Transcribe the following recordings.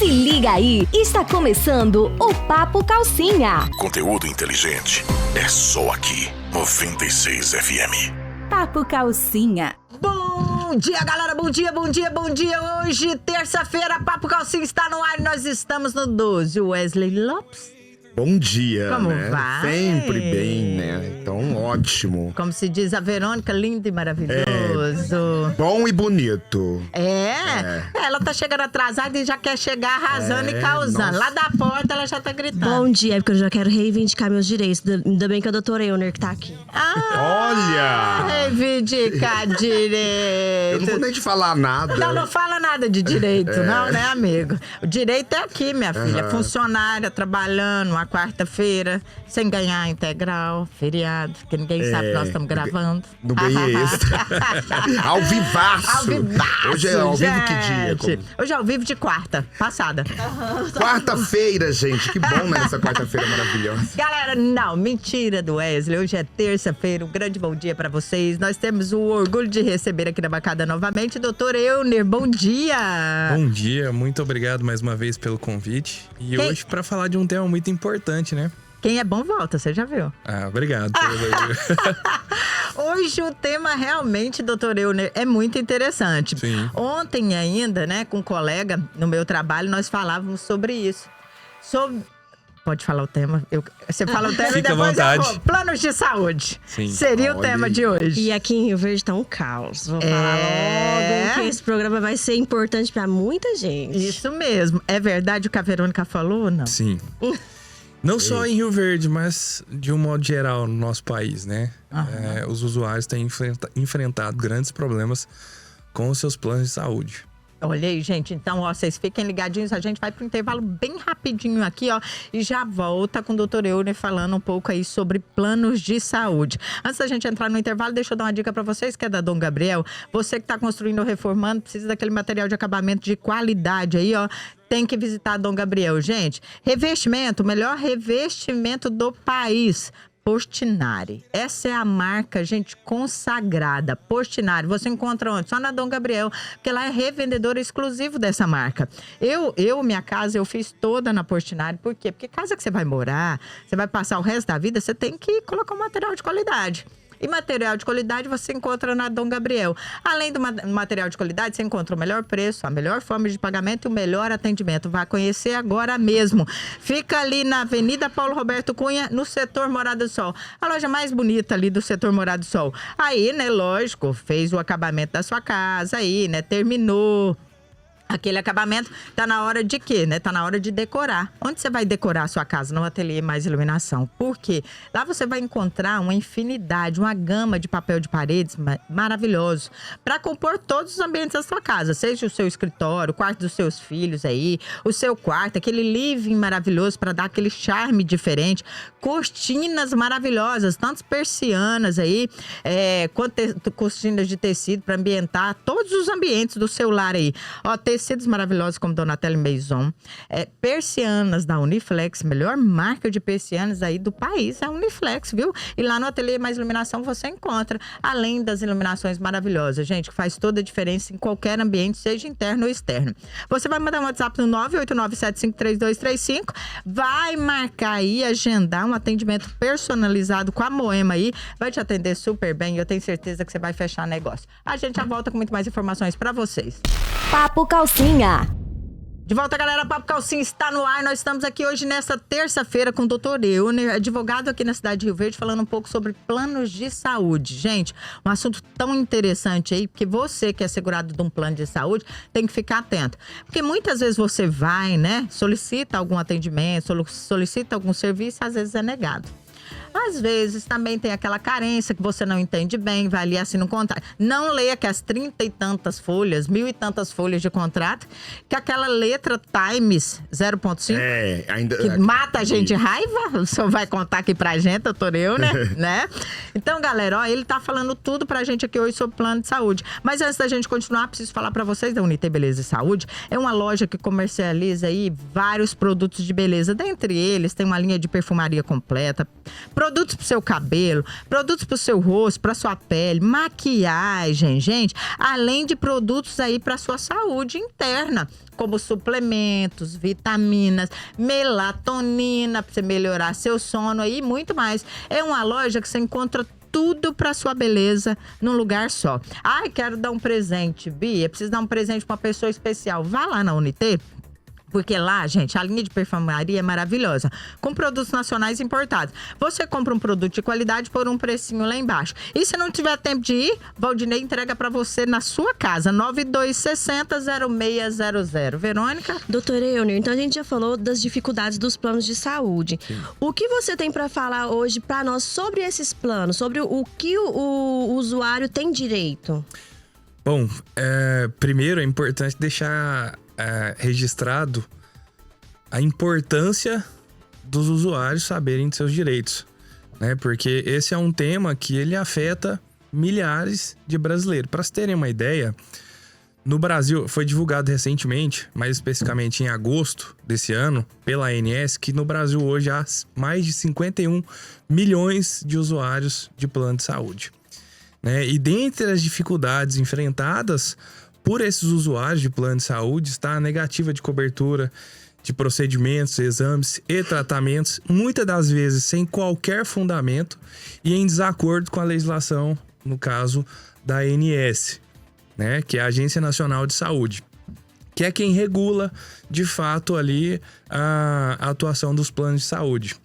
Se liga aí, está começando o Papo Calcinha. Conteúdo inteligente é só aqui, 96 FM. Papo Calcinha. Bom dia, galera, bom dia. Hoje, terça-feira, Papo Calcinha está no ar e nós estamos no 12. Wesley Lopes. Bom dia, Como né? vai? Sempre bem, né? Então, ótimo. Como se diz a Verônica, lindo e maravilhoso. Bom e bonito. Ela tá chegando atrasada e já quer chegar arrasando e causando. nossa. Lá da porta, ela já tá gritando. Bom dia, porque eu já quero reivindicar meus direitos. Ainda bem que é o doutor Euner que tá aqui. Olha! Reivindicar direito. Eu não vou nem te falar nada. Não fala nada de direito, não, né, amigo? O direito é aqui, minha filha. Funcionária, trabalhando, uma quarta-feira, sem ganhar integral, feriado, que ninguém sabe que nós estamos gravando. Não ganhei extra. Ao vivaço. Ao vivaço, Hoje é ao vivo que gente. dia? Hoje é ao vivo de quarta, passada. Quarta-feira, gente. Que bom, né? Essa quarta-feira maravilhosa. Galera, não, mentira do Wesley. Hoje é terça-feira, um grande bom dia pra vocês. Nós temos o orgulho de receber aqui na bancada novamente o doutor Euner. Bom dia! Bom dia, muito obrigado mais uma vez pelo convite. E hoje para falar de um tema muito importante, né? Quem é bom volta, você já viu? Obrigado. Hoje o tema realmente, doutor Euner, é muito interessante. Sim. Ontem ainda, né, com um colega no meu trabalho, nós falávamos sobre isso. Pode falar o tema? Você fala o tema Fica e depois à vontade. eu vou. Planos de saúde. Sim. Seria o Olha tema aí. de hoje. E aqui em Rio Verde tá um caos. Vou falar logo que esse programa vai ser importante pra muita gente. Isso mesmo. É verdade o que a Verônica falou ou não? Sim. Não só em Rio Verde, mas de um modo geral no nosso país, né? Os usuários têm enfrentado grandes problemas com os seus planos de saúde. Olha aí, gente. Então, ó, vocês fiquem ligadinhos. A gente vai pro intervalo bem rapidinho aqui, ó. E já volta com o doutor Euner falando um pouco aí sobre planos de saúde. Antes da gente entrar no intervalo, deixa eu dar uma dica pra vocês, que é da Dom Gabriel. Você que tá construindo ou reformando, precisa daquele material de acabamento de qualidade aí, ó. Tem que visitar a Dom Gabriel, gente. Revestimento, o melhor revestimento do país. Portinari. Essa é a marca, gente, consagrada. Portinari. Você encontra onde? Só na Dom Gabriel, porque lá é revendedor exclusivo dessa marca. Minha casa, eu fiz toda na Portinari. Por quê? Porque casa que você vai morar, você vai passar o resto da vida, você tem que colocar um material de qualidade. E material de qualidade você encontra na Dom Gabriel. Além do material de qualidade, você encontra o melhor preço, a melhor forma de pagamento e o melhor atendimento. Vá conhecer agora mesmo. Fica ali na Avenida Paulo Roberto Cunha, no setor Morada do Sol. A loja mais bonita ali do setor Morada do Sol. Aí, né, lógico, fez o acabamento da sua casa aí, né, terminou aquele acabamento, tá na hora de quê, né? Tá na hora de decorar. Onde você vai decorar a sua casa? No Ateliê Mais Iluminação. Por quê? Lá você vai encontrar uma infinidade, uma gama de papel de paredes maravilhoso para compor todos os ambientes da sua casa. Seja o seu escritório, o quarto dos seus filhos aí, o seu quarto, aquele living maravilhoso para dar aquele charme diferente. Cortinas maravilhosas, tantas persianas aí, quanto cortinas de tecido para ambientar todos os ambientes do seu lar aí. Ó, tecidos maravilhosos como Donatella Maison, persianas da Uniflex, melhor marca de persianas aí do país, é a Uniflex, viu? E lá no Ateliê Mais Iluminação você encontra, além das iluminações maravilhosas, gente, que faz toda a diferença em qualquer ambiente, seja interno ou externo. Você vai mandar um WhatsApp no 989753235, vai marcar aí, agendar um atendimento personalizado com a Moema aí, vai te atender super bem e eu tenho certeza que você vai fechar negócio. A gente já volta com muito mais informações pra vocês. Papo Calcinha. De volta, galera, Papo Calcinha está no ar. Nós estamos aqui hoje, nessa terça-feira, com o doutor Euner, advogado aqui na cidade de Rio Verde, falando um pouco sobre planos de saúde. Gente, um assunto tão interessante aí, porque você que é segurado de um plano de saúde tem que ficar atento. Porque muitas vezes você vai, né, solicita algum atendimento, solicita algum serviço, às vezes é negado. Às vezes também tem aquela carência que você não entende bem, vai ali assina um contrato. Não leia que as 30 e tantas folhas, 1000 e tantas folhas de contrato, que aquela letra Times 0.5, que mata a gente de raiva, o senhor vai contar aqui pra gente, doutor Euner, né? Então, galera, ó, ele tá falando tudo pra gente aqui hoje sobre plano de saúde. Mas antes da gente continuar, preciso falar pra vocês da Unité Beleza e Saúde. É uma loja que comercializa aí vários produtos de beleza. Dentre eles, tem uma linha de perfumaria completa, Produtos pro seu cabelo, produtos pro seu rosto, pra sua pele, maquiagem, gente. Além de produtos aí pra sua saúde interna, como suplementos, vitaminas, melatonina, pra você melhorar seu sono e muito mais. É uma loja que você encontra tudo para sua beleza num lugar só. Ai, quero dar um presente, Bia, preciso dar um presente para uma pessoa especial. Vá lá na Unité. Porque lá, gente, a linha de perfumaria é maravilhosa, com produtos nacionais importados. Você compra um produto de qualidade por um precinho lá embaixo. E se não tiver tempo de ir, Valdinei entrega para você na sua casa, 9260-0600. Verônica? Doutora Euner, então a gente já falou das dificuldades dos planos de saúde. Sim. O que você tem para falar hoje para nós sobre esses planos, sobre o que o usuário tem direito? Bom, primeiro é importante deixar registrado a importância dos usuários saberem de seus direitos, né? Porque esse é um tema que ele afeta milhares de brasileiros. Para se terem uma ideia, no Brasil foi divulgado recentemente, mais especificamente em agosto desse ano, pela ANS, que no Brasil hoje há mais de 51 milhões de usuários de plano de saúde, né? E dentre as dificuldades enfrentadas por esses usuários de plano de saúde está a negativa de cobertura de procedimentos, exames e tratamentos, muitas das vezes sem qualquer fundamento e em desacordo com a legislação, no caso da ANS, né, que é a Agência Nacional de Saúde, que é quem regula de fato ali a atuação dos planos de saúde.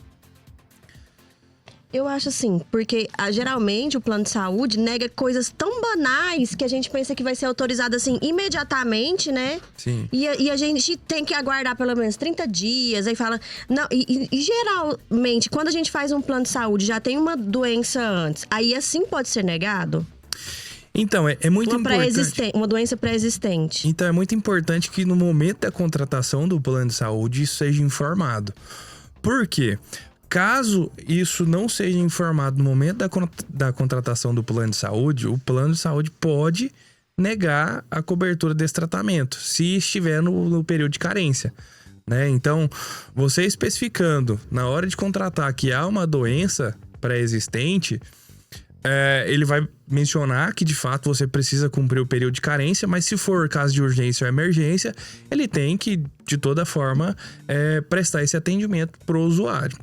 Eu acho assim, porque geralmente o plano de saúde nega coisas tão banais que a gente pensa que vai ser autorizado assim imediatamente, né? Sim. E a gente tem que aguardar pelo menos 30 dias, aí fala... Não, e geralmente, quando a gente faz um plano de saúde, já tem uma doença antes, aí assim pode ser negado? Então, é muito importante... Uma doença pré-existente. Então, é muito importante que no momento da contratação do plano de saúde, isso seja informado. Por quê? Caso isso não seja informado no momento da contratação do plano de saúde, o plano de saúde pode negar a cobertura desse tratamento, se estiver no período de carência, né? Então, você especificando na hora de contratar que há uma doença pré-existente, ele vai mencionar que de fato você precisa cumprir o período de carência, mas se for caso de urgência ou emergência, ele tem que, de toda forma, prestar esse atendimento para o usuário.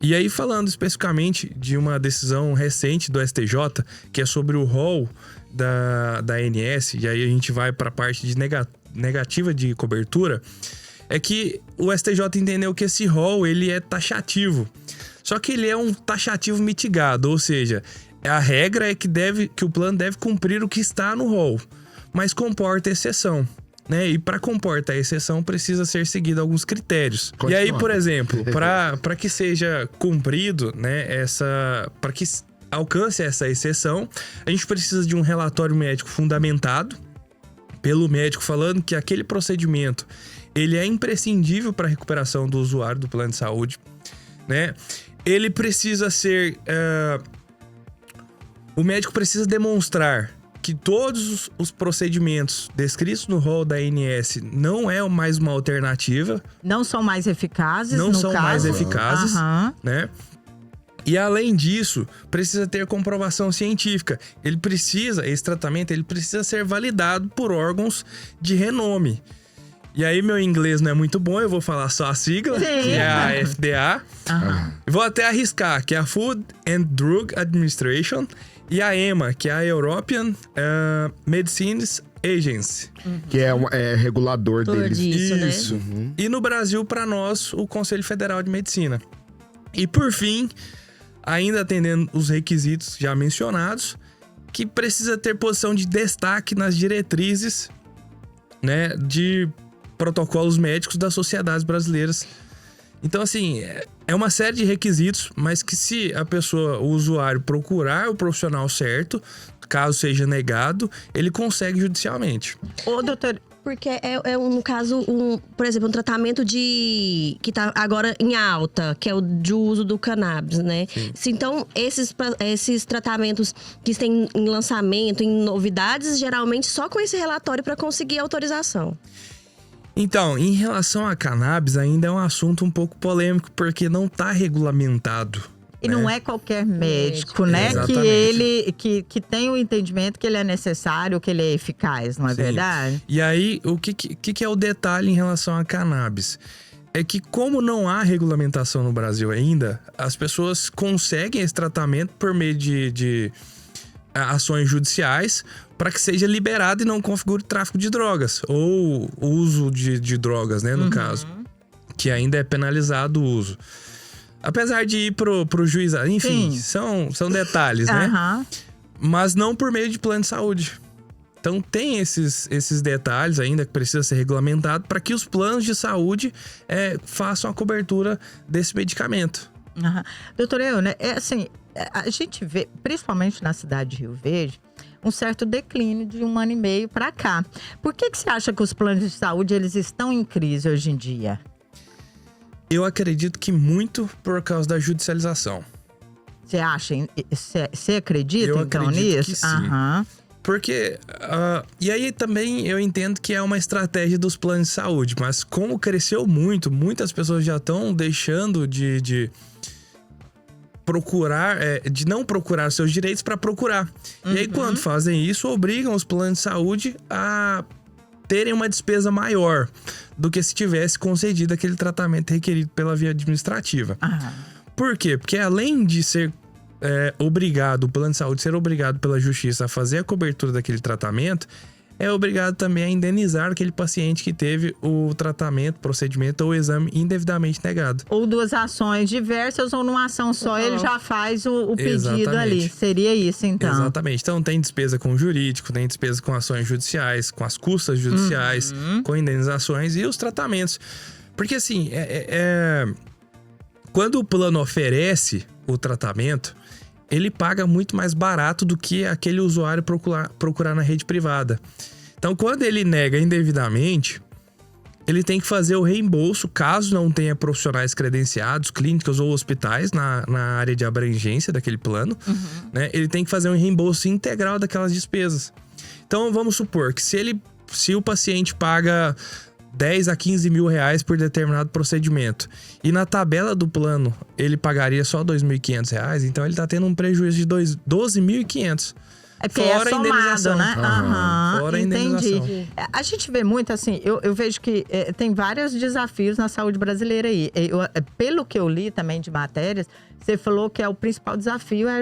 E aí, falando especificamente de uma decisão recente do STJ, que é sobre o rol da ANS, e aí a gente vai para a parte de negativa de cobertura, é que o STJ entendeu que esse rol ele é taxativo. Só que ele é um taxativo mitigado, ou seja, a regra é que o plano deve cumprir o que está no rol, mas comporta exceção, né? E para comportar a exceção precisa ser seguido alguns critérios. Continua. E aí, por exemplo, para que seja cumprido, né, para que alcance essa exceção, a gente precisa de um relatório médico fundamentado pelo médico falando que aquele procedimento ele é imprescindível para a recuperação do usuário do plano de saúde, né? Ele precisa ser... o médico precisa demonstrar que todos os procedimentos descritos no rol da ANS não é mais uma alternativa. Não são mais eficazes, né? E além disso, precisa ter comprovação científica. Esse tratamento ele precisa ser validado por órgãos de renome. E aí, meu inglês não é muito bom, eu vou falar só a sigla, que é a FDA. Vou até arriscar, que é a Food and Drug Administration. E a EMA, que é a European Medicines Agency. Que é regulador deles. Isso. Né? E no Brasil, para nós, o Conselho Federal de Medicina. E por fim, ainda atendendo os requisitos já mencionados, que precisa ter posição de destaque nas diretrizes, né, de protocolos médicos das sociedades brasileiras. Então, assim, é uma série de requisitos, mas que se o usuário procurar o profissional certo, caso seja negado, ele consegue judicialmente. Ô, doutor... Porque no caso, por exemplo, um tratamento que tá agora em alta, que é o de uso do cannabis, né? Sim. Então, esses tratamentos que estão em lançamento, em novidades, geralmente só com esse relatório para conseguir autorização. Então, em relação a cannabis, ainda é um assunto um pouco polêmico, porque não está regulamentado E não é qualquer médico, né? Que Exatamente. ele que tem o entendimento que ele é necessário, que ele é eficaz, não é Sim. verdade? E aí, o que é o detalhe em relação à cannabis? É que como não há regulamentação no Brasil ainda, as pessoas conseguem esse tratamento por meio de ações judiciais para que seja liberado e não configure tráfico de drogas. Ou uso de drogas, né, no caso. Que ainda é penalizado o uso. Apesar de ir pro juizado. Enfim, são detalhes, né? Aham. Mas não por meio de plano de saúde. Então tem esses detalhes ainda que precisa ser regulamentado para que os planos de saúde façam a cobertura desse medicamento. Aham. Doutora Euna, a gente vê, principalmente na cidade de Rio Verde, um certo declínio de 1 ano e meio para cá. Por que você acha que os planos de saúde eles estão em crise hoje em dia? Eu acredito que muito por causa da judicialização. Você acha? Você acredita Eu então acredito nisso? que sim. Aham. Porque, e aí também eu entendo que é uma estratégia dos planos de saúde, mas como cresceu muito, muitas pessoas já estão deixando de procurar, de não procurar seus direitos para procurar. E aí quando fazem isso, obrigam os planos de saúde a terem uma despesa maior do que se tivesse concedido aquele tratamento requerido pela via administrativa. Aham. Por quê? Porque além de ser obrigado, o plano de saúde ser obrigado pela justiça a fazer a cobertura daquele tratamento, é obrigado também a indenizar aquele paciente que teve o tratamento, procedimento ou exame indevidamente negado. Ou 2 ações diversas ou numa ação só, ele já faz o pedido Exatamente. ali. Seria isso, então? Exatamente. Então tem despesa com o jurídico, tem despesa com ações judiciais, com as custas judiciais, com indenizações e os tratamentos. Porque assim, quando o plano oferece o tratamento, ele paga muito mais barato do que aquele usuário procurar na rede privada. Então, quando ele nega indevidamente, ele tem que fazer o reembolso, caso não tenha profissionais credenciados, clínicas ou hospitais na área de abrangência daquele plano, né? Ele tem que fazer um reembolso integral daquelas despesas. Então, vamos supor que se o paciente paga 10 a 15 mil reais por determinado procedimento. E na tabela do plano, ele pagaria só 2.500 reais. Então, ele está tendo um prejuízo de 12.500. É porque é somado, indenização. né? Aham, Fora a entendi. indenização. A gente vê muito assim, eu vejo que tem vários desafios na saúde brasileira aí. Pelo que eu li também de matérias, você falou que o principal desafio é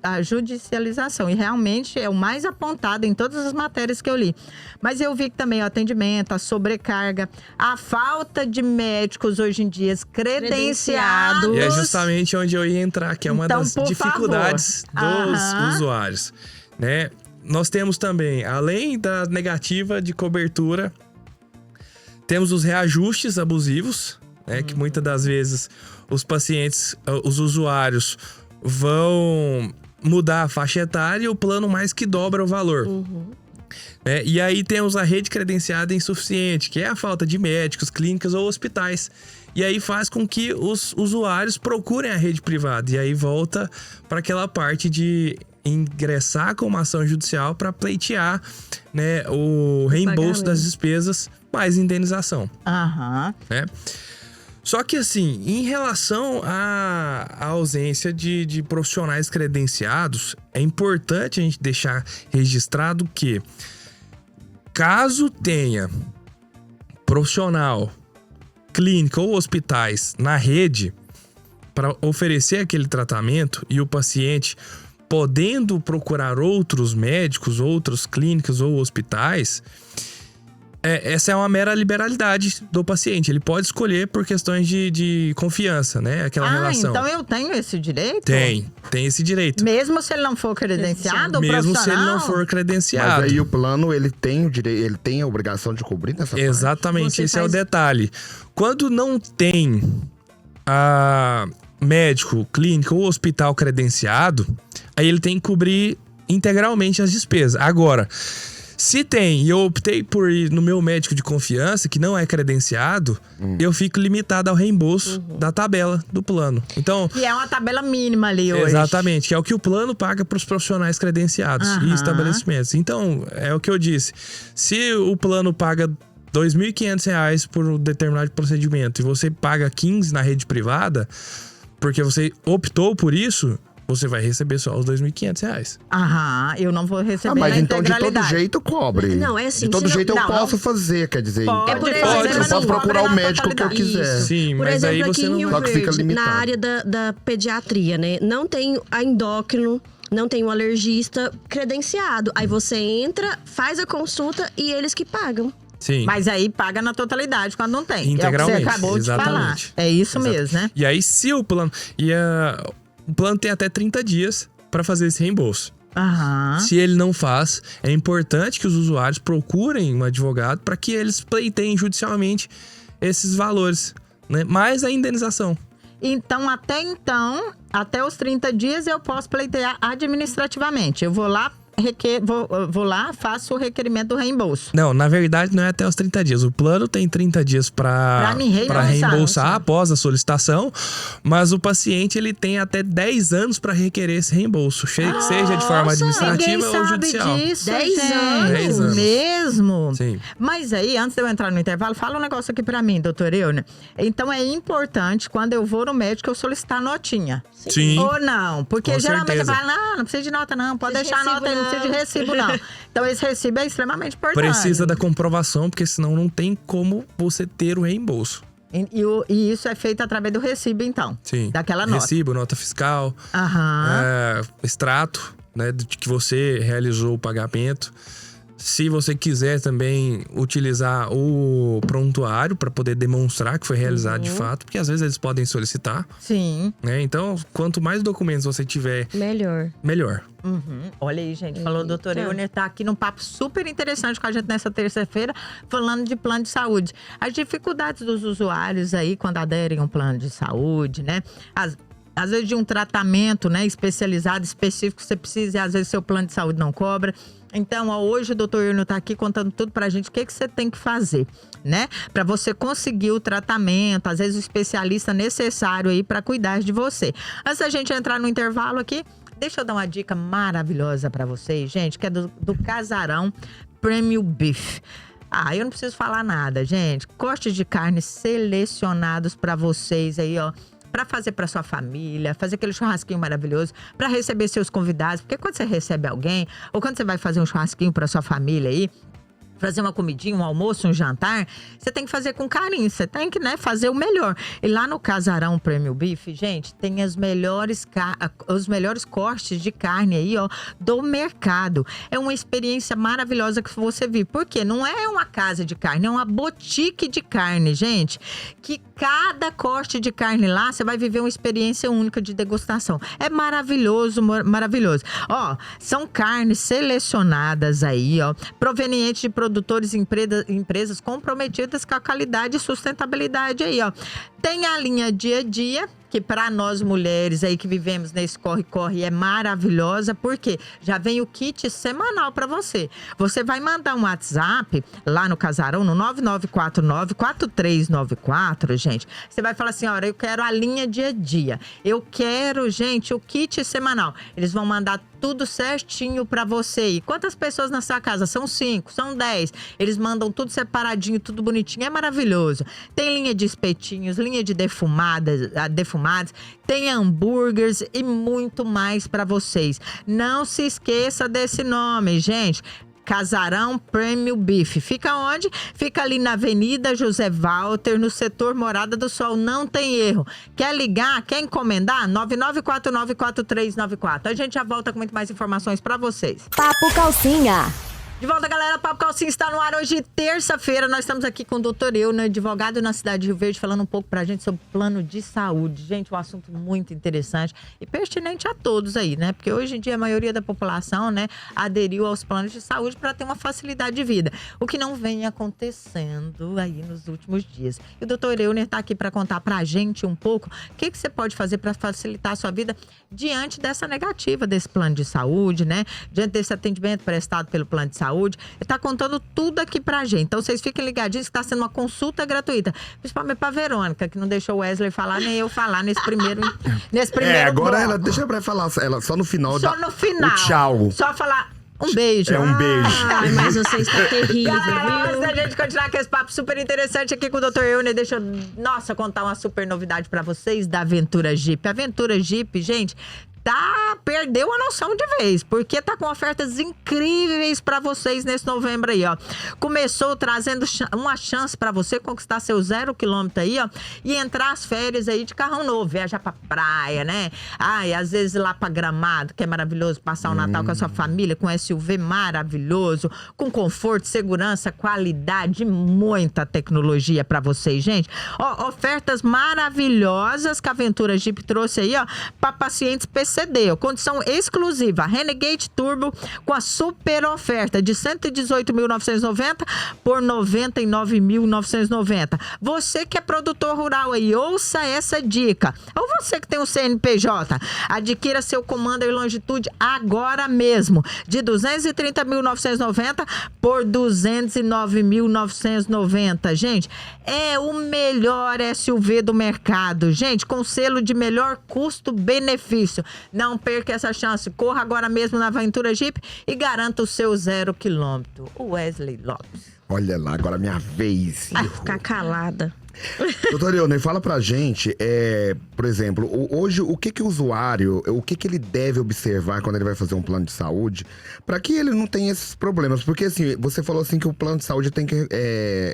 a judicialização. E realmente é o mais apontado em todas as matérias que eu li. Mas eu vi que também o atendimento, a sobrecarga, a falta de médicos hoje em dia credenciados. E é justamente onde eu ia entrar, que é uma Então, das por dificuldades favor. dos Aham. usuários, né? Nós temos também, além da negativa de cobertura, temos os reajustes abusivos, né? Que muitas das vezes os pacientes, os usuários vão mudar a faixa etária e o plano mais que dobra o valor. E aí temos a rede credenciada insuficiente, que é a falta de médicos, clínicas ou hospitais. E aí faz com que os usuários procurem a rede privada. E aí volta para aquela parte de ingressar com uma ação judicial para pleitear, né, o reembolso das despesas mais indenização. Aham. Né? Só que assim, em relação à ausência de profissionais credenciados, é importante a gente deixar registrado que, caso tenha profissional, clínica ou hospitais na rede para oferecer aquele tratamento e o paciente podendo procurar outros médicos, outras clínicas ou hospitais, essa é uma mera liberalidade do paciente. Ele pode escolher por questões de confiança, né? Aquela relação. Então eu tenho esse direito? Tem esse direito. Mesmo se ele não for credenciado, Mesmo se ele profissional? não for credenciado. Mas aí o plano, ele tem o direito, ele tem a obrigação de cobrir nessa parte? Exatamente, Você esse é o faz- detalhe. Quando não tem médico, clínica ou hospital credenciado, aí ele tem que cobrir integralmente as despesas. Agora, se tem e eu optei por ir no meu médico de confiança, que não é credenciado, eu fico limitado ao reembolso da tabela do plano. Então, Que é uma tabela mínima ali hoje. exatamente, que é o que o plano paga para os profissionais credenciados e estabelecimentos. Então, é o que eu disse. Se o plano paga R$ 2.500 por um determinado procedimento e você paga 15 na rede privada, Porque você optou por isso, você vai receber só os R$2.500. Aham, eu não vou receber mas na então de todo integralidade. jeito cobre. Não, é assim, De todo se jeito não- eu não, posso não. fazer, quer dizer. Pode, É por pode, exemplo, mas eu não posso procurar cobre o na médico que eu totalidade. quiser. Sim, Por mas aí exemplo, você aqui em não Rio vai... Só que fica Verde, limitado. na área da pediatria, né? Não tem a endócrino, não tem um alergista credenciado. Aí você entra, faz a consulta e eles que pagam. Sim. Mas aí paga na totalidade quando não tem. Integralmente, É o que você acabou de falar. exatamente. É isso Exato. mesmo, né? E aí, se o plano... o plano tem até 30 dias para fazer esse reembolso. Aham. Se ele não faz, é importante que os usuários procurem um advogado para que eles pleiteiem judicialmente esses valores, né? Mais a indenização. Então, até os 30 dias eu posso pleitear administrativamente. Eu vou lá, vou lá, faço o requerimento do reembolso. Não, na verdade não é até os 30 dias. O plano tem 30 dias para me reembolsar, sim. após a solicitação, mas o paciente ele tem até 10 anos para requerer esse reembolso, seja de forma administrativa Ninguém ou sabe judicial. disso, 10 gente. anos. 10 anos. Mesmo? Sim. Mas aí, antes de eu entrar no intervalo, fala um negócio aqui pra mim, doutor Euner. Então, é importante, quando eu vou no médico, eu solicitar notinha. Sim. Ou não? Porque Com geralmente certeza. você fala, não precisa de nota não, pode Precisa deixar de a nota aí, não recibo, precisa de recibo não. Então, esse recibo é extremamente importante. Precisa da comprovação, porque senão não tem como você ter o reembolso. E isso é feito através do recibo, então? Sim. Daquela nota? Recibo, nota fiscal, Aham. extrato, né, de que você realizou o pagamento. Se você quiser também utilizar o prontuário para poder demonstrar que foi realizado de fato, porque às vezes eles podem solicitar, Sim. né? Então, quanto mais documentos você tiver, Melhor. melhor. Uhum. Olha aí, gente. Falou o doutor Eita. Euner, tá aqui num papo super interessante com a gente nessa terça-feira, falando de plano de saúde. As dificuldades dos usuários aí quando aderem a um plano de saúde, né? Às vezes de um tratamento, né, especializado, específico que você precisa e às vezes seu plano de saúde não cobra. Então, ó, hoje o doutor Euner tá aqui contando tudo pra gente o que você tem que fazer, né? Pra você conseguir o tratamento, às vezes o especialista necessário aí pra cuidar de você. Antes da gente entrar no intervalo aqui, deixa eu dar uma dica maravilhosa pra vocês, gente, que é do Casarão Premium Beef. Ah, eu não preciso falar nada, gente. Cortes de carne selecionados pra vocês aí, ó. Pra fazer pra sua família, fazer aquele churrasquinho maravilhoso, pra receber seus convidados. Porque quando você recebe alguém, ou quando você vai fazer um churrasquinho pra sua família aí, fazer uma comidinha, um almoço, um jantar, você tem que fazer com carinho, você tem que, né, fazer o melhor. E lá no Casarão Premium Beef, gente, tem os melhores cortes de carne aí, ó, do mercado. É uma experiência maravilhosa que você vive. Porque não é uma casa de carne, é uma boutique de carne, gente. Que cada corte de carne lá, você vai viver uma experiência única de degustação. É maravilhoso, maravilhoso. Ó, são carnes selecionadas aí, ó, provenientes de produtores e empresas comprometidas com a qualidade e sustentabilidade aí, ó. Tem a linha dia a dia, que para nós mulheres aí que vivemos nesse corre-corre é maravilhosa, porque já vem o kit semanal para você. Você vai mandar um WhatsApp lá no Casarão, no 9949-4394, gente. Você vai falar assim, olha, eu quero a linha dia a dia. Eu quero, gente, o kit semanal. Eles vão mandar tudo certinho para você. E quantas pessoas na sua casa? São 5, são 10. Eles mandam tudo separadinho, tudo bonitinho. É maravilhoso. Tem linha de espetinhos, linha de defumados, tem hambúrgueres e muito mais para vocês. Não se esqueça desse nome, gente. Casarão Premium Beef. Fica onde? Fica ali na Avenida José Walter, no setor Morada do Sol. Não tem erro. Quer ligar? Quer encomendar? 9949-4394. A gente já volta com muito mais informações para vocês. Papo Calcinha. De volta, galera. Papo Calcinha está no ar hoje, terça-feira. Nós estamos aqui com o doutor Euner, advogado na cidade de Rio Verde, falando um pouco pra gente sobre plano de saúde. Gente, um assunto muito interessante e pertinente a todos aí, né? Porque hoje em dia a maioria da população, né, aderiu aos planos de saúde para ter uma facilidade de vida. O que não vem acontecendo aí nos últimos dias. E o doutor Euner está aqui para contar pra gente um pouco o que você pode fazer para facilitar a sua vida diante dessa negativa desse plano de saúde, né? Diante desse atendimento prestado pelo plano de saúde. Ele tá contando tudo aqui pra gente. Então, vocês fiquem ligadinhos que tá sendo uma consulta gratuita. Principalmente pra Verônica, que não deixou o Wesley falar, nem eu falar nesse primeiro Agora bloco. ela deixa pra falar, ela só no final. Só no final. O tchau. Só falar Um beijo. É um beijo. Ai, mas você está terrível, Galera, antes viu? da gente continuar com esse papo super interessante aqui com o Dr. Euner, deixa eu, contar uma super novidade pra vocês da Aventura Jeep. A Aventura Jeep, gente, perdeu a noção de vez, porque tá com ofertas incríveis pra vocês nesse novembro aí, ó. Começou trazendo uma chance pra você conquistar seu 0 km aí, ó, e entrar as férias aí de carrão novo, viajar pra praia, né? Ai, às vezes lá pra Gramado, que é maravilhoso, passar o Natal com a sua família, com SUV maravilhoso, com conforto, segurança, qualidade, muita tecnologia pra vocês, gente. Ó, ofertas maravilhosas que a Aventura Jeep trouxe aí, ó, pra pacientes PCD, ó, condição exclusiva, Renegade Turbo com a super oferta de 118.990 por 99.990. Você que é produtor rural aí, ouça essa dica. Ou você que tem um CNPJ, adquira seu Commander Longitude agora mesmo, de 230.990 por 209.990. Gente, é o melhor SUV do mercado, gente, com selo de melhor custo-benefício. Não perca essa chance. Corra agora mesmo na Aventura Jeep e garanta o seu 0 km. O Wesley Lopes. Olha lá, agora é minha vez. Ai, ficar calada. Doutor Euner, fala pra gente, por exemplo, hoje o que o usuário, o que ele deve observar quando ele vai fazer um plano de saúde, pra que ele não tenha esses problemas? Porque assim, você falou assim que o plano de saúde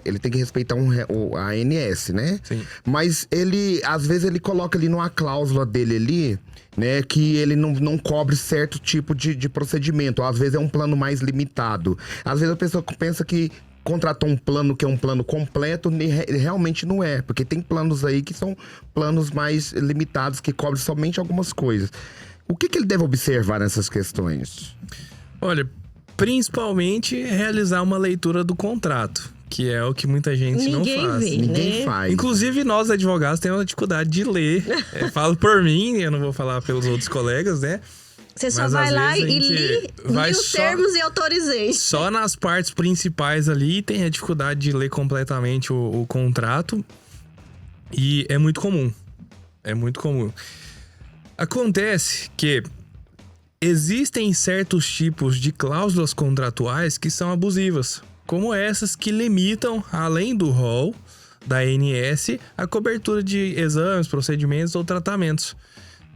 ele tem que respeitar a ANS, né? Sim. Mas às vezes ele coloca ali numa cláusula dele ali, né, que ele não cobre certo tipo de procedimento. Às vezes é um plano mais limitado. Às vezes a pessoa pensa que contratou um plano que é um plano completo, realmente não é. Porque tem planos aí que são planos mais limitados, que cobrem somente algumas coisas. O que ele deve observar nessas questões? Olha, principalmente realizar uma leitura do contrato, que é o que muita gente não faz. Ninguém faz. Inclusive, nós advogados temos uma dificuldade de ler. Falo por mim, eu não vou falar pelos outros colegas, né? Você só Mas, vai às lá vezes, a e gente li os termos e autorizei. Só nas partes principais ali tem a dificuldade de ler completamente o contrato. E é muito comum. É muito comum. Acontece que existem certos tipos de cláusulas contratuais que são abusivas, como essas que limitam, além do rol da ANS, a cobertura de exames, procedimentos ou tratamentos.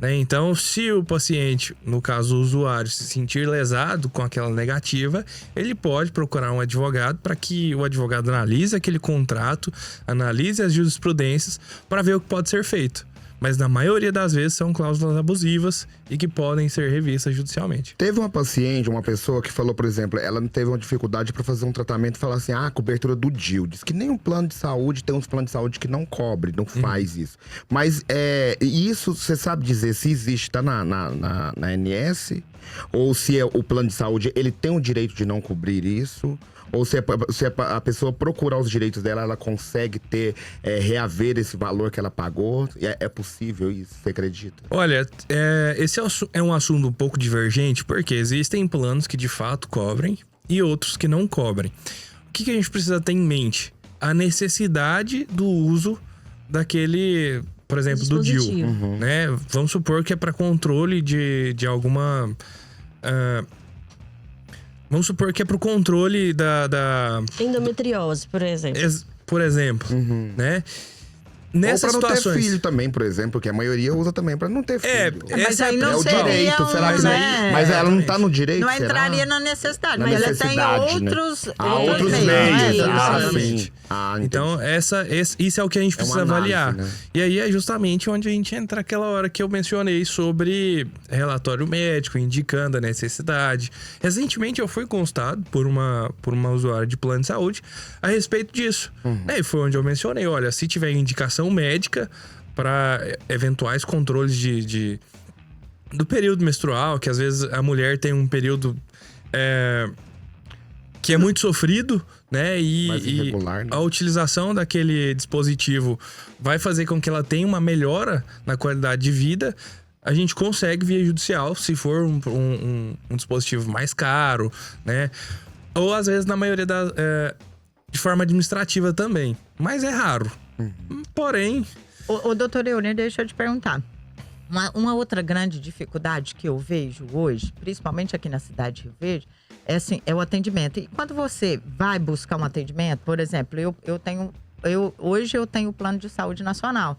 Então, se o paciente, no caso o usuário, se sentir lesado com aquela negativa, ele pode procurar um advogado para que o advogado analise aquele contrato, analise as jurisprudências para ver o que pode ser feito. Mas na maioria das vezes são cláusulas abusivas e que podem ser revistas judicialmente. Teve uma paciente, uma pessoa que falou, por exemplo, ela teve uma dificuldade para fazer um tratamento e falou assim, cobertura do DIL. Diz que nenhum plano de saúde, tem uns planos de saúde que não cobre, não faz isso. Mas isso, você sabe dizer se existe, tá na ANS? Ou se o plano de saúde, ele tem o direito de não cobrir isso? Ou se a pessoa procurar os direitos dela, ela consegue reaver esse valor que ela pagou? É possível isso? Você acredita? Olha, esse é um assunto um pouco divergente, porque existem planos que de fato cobrem e outros que não cobrem. O que a gente precisa ter em mente? A necessidade do uso daquele, por exemplo, do DIL. Né? Vamos supor que é para controle de alguma... Vamos supor que é pro controle da... Endometriose, por exemplo. Por exemplo, né? Nessas ou pra não situações... ter filho também, por exemplo, que a maioria usa também pra não ter filho. Mas aí não é o seria direito, será que não? Mas ela não tá no direito, Não será? entraria na necessidade, Na mas necessidade, ela tem né? outros meios. Exatamente. Sim. Então, isso é o que a gente precisa análise, avaliar. né? E aí é justamente onde a gente entra aquela hora que eu mencionei sobre relatório médico, indicando a necessidade. Recentemente eu fui constado por uma usuária de plano de saúde a respeito disso. E foi onde eu mencionei, olha, se tiver indicação médica para eventuais controles do período menstrual, que às vezes a mulher tem um período que é muito sofrido, né? Mais irregular, né? A utilização daquele dispositivo vai fazer com que ela tenha uma melhora na qualidade de vida. A gente consegue via judicial, se for um dispositivo mais caro, né? Ou às vezes, na maioria de forma administrativa também. Mas é raro. Porém... Ô, doutor Euner, deixa eu te perguntar. Uma outra grande dificuldade que eu vejo hoje, principalmente aqui na cidade de Rio Verde, é o atendimento. E quando você vai buscar um atendimento, por exemplo, hoje eu tenho o plano de saúde nacional.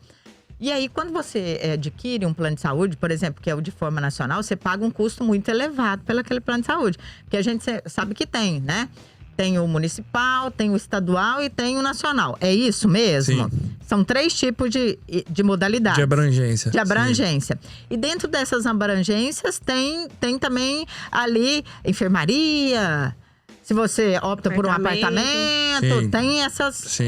E aí, quando você adquire um plano de saúde, por exemplo, que é o de forma nacional, você paga um custo muito elevado pelo aquele plano de saúde. Porque a gente sabe que tem, né? Tem o municipal, tem o estadual e tem o nacional. É isso mesmo? Sim. São 3 tipos de modalidades. De abrangência. De abrangência. E dentro dessas abrangências tem também ali enfermaria. Se você opta por um apartamento, Sim. tem essas.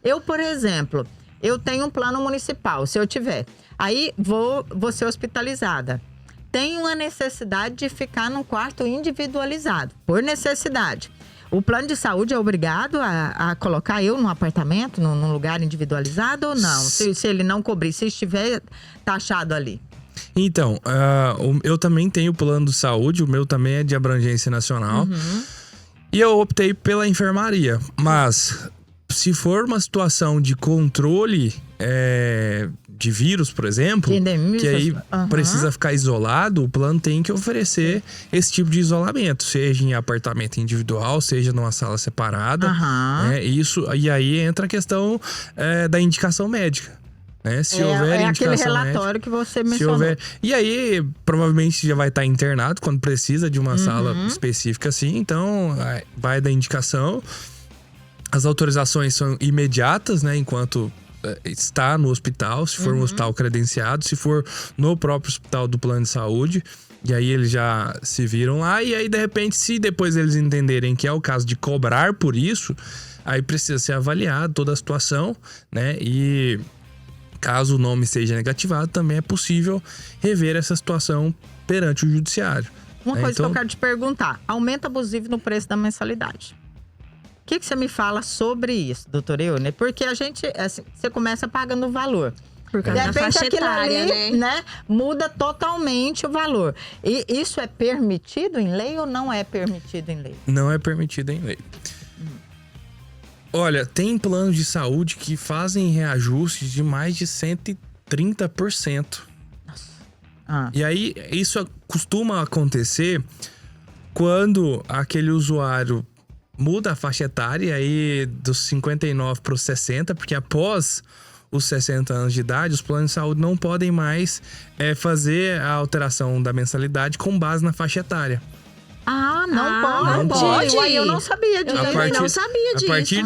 Eu, por exemplo, eu tenho um plano municipal, se eu tiver. Aí vou ser hospitalizada. Tenho a necessidade de ficar num quarto individualizado, por necessidade. O plano de saúde é obrigado a colocar eu num apartamento, num lugar individualizado ou não? Se ele não cobrir, se estiver taxado ali. Então, eu também tenho plano de saúde, o meu também é de abrangência nacional. E eu optei pela enfermaria. Mas, se for uma situação de controle de vírus, por exemplo, que aí precisa ficar isolado, o plano tem que oferecer esse tipo de isolamento, seja em apartamento individual, seja numa sala separada. E aí entra a questão da indicação médica. Se houver indicação aquele relatório médica, que você mencionou. E aí, provavelmente já vai estar internado quando precisa de uma sala específica assim. Então, vai da indicação. As autorizações são imediatas, né? Enquanto está no hospital, se for um hospital credenciado, se for no próprio hospital do plano de saúde. E aí eles já se viram lá. E aí, de repente, se depois eles entenderem que é o caso de cobrar por isso, aí precisa ser avaliado toda a situação, né? E caso o nome seja negativado, também é possível rever essa situação perante o judiciário. Uma coisa que eu quero te perguntar: aumento abusivo no preço da mensalidade. O que você me fala sobre isso, doutora Eune? Porque a gente, assim, você começa pagando o valor. Por causa da faixa etária, né? Muda totalmente o valor. E isso é permitido em lei ou não é permitido em lei? Não é permitido em lei. Olha, tem planos de saúde que fazem reajustes de mais de 130%. Nossa. E aí, isso costuma acontecer quando aquele usuário muda a faixa etária aí dos 59 para os 60, porque após os 60 anos de idade, os planos de saúde não podem mais fazer a alteração da mensalidade com base na faixa etária. Não pode. Uai, eu não sabia disso. A partir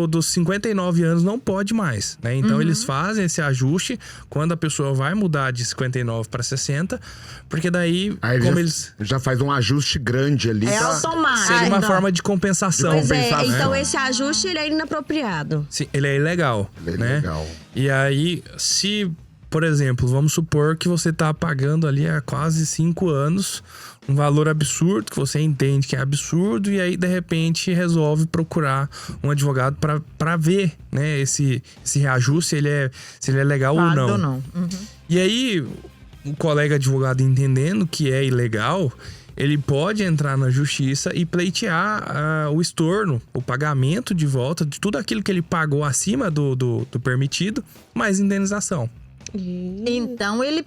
dos 59 anos não pode mais, né? Então eles fazem esse ajuste quando a pessoa vai mudar de 59 para 60, porque daí como eles já faz um ajuste grande ali. É automático. Seria uma forma de compensação. Pois então esse ajuste ele é inapropriado. Sim, ele é ilegal, né? Legal. E aí, se, por exemplo, vamos supor que você tá pagando ali há quase 5 anos um valor absurdo, que você entende que é absurdo, e aí, de repente, resolve procurar um advogado para ver, né, esse reajuste, se ele é legal ou não. E aí, o colega advogado, entendendo que é ilegal, ele pode entrar na justiça e pleitear o estorno, o pagamento de volta de tudo aquilo que ele pagou acima do permitido, mais indenização. Então ele